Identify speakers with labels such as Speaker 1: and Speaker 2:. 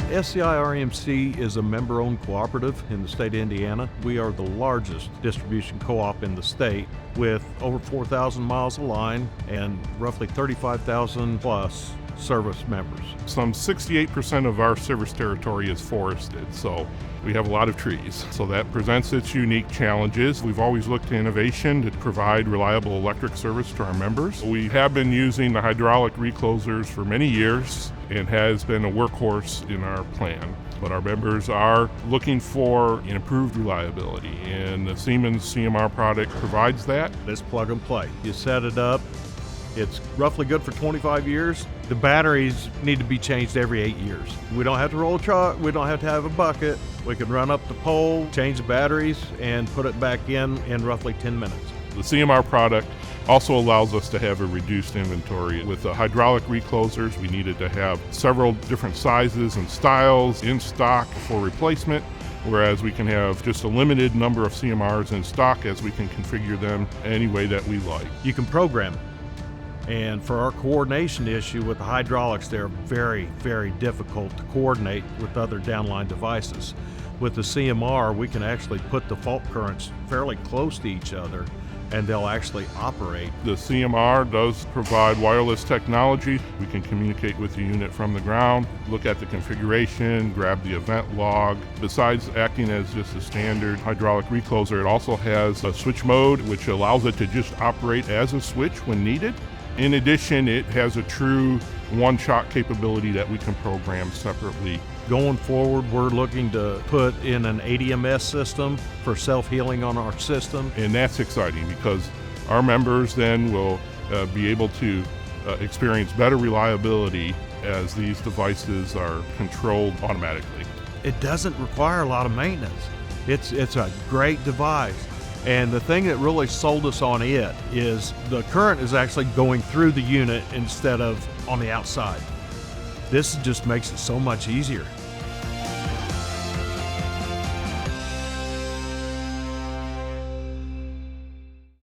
Speaker 1: SCI REMC is a member-owned cooperative in the state of Indiana. We are the largest distribution co-op in the state with over 4,000 miles of line and roughly 35,000 plus service members.
Speaker 2: Some 68% of our service territory is forested, so we have a lot of trees. So that presents its unique challenges. We've always looked to innovation to provide reliable electric service to our members. We have been using the hydraulic reclosers for many years and has been a workhorse in our plan. But our members are looking for improved reliability, and the Siemens CMR product provides that.
Speaker 1: It's plug and play. You set it up, it's roughly good for 25 years. The batteries need to be changed every 8 years. We don't have to roll a truck, we don't have to have a bucket. We can run up the pole, change the batteries, and put it back in roughly 10 minutes.
Speaker 2: The CMR product also allows us to have a reduced inventory. With the hydraulic reclosers, we needed to have several different sizes and styles in stock for replacement, whereas we can have just a limited number of CMRs in stock as we can configure them any way that we like.
Speaker 1: You can program it. And for our coordination issue with the hydraulics, they're very, very difficult to coordinate with other downline devices. With the CMR, we can actually put the fault currents fairly close to each other and they'll actually operate.
Speaker 2: The CMR does provide wireless technology. We can communicate with the unit from the ground, look at the configuration, grab the event log. Besides acting as just a standard hydraulic recloser, it also has a switch mode, which allows it to just operate as a switch when needed. In addition, it has a true one-shot capability that we can program separately.
Speaker 1: Going forward, we're looking to put in an ADMS system for self-healing on our system.
Speaker 2: And that's exciting because our members then will be able to experience better reliability as these devices are controlled automatically.
Speaker 1: It doesn't require a lot of maintenance. It's a great device. And the thing that really sold us on it is the current is actually going through the unit instead of on the outside. This just makes it so much easier.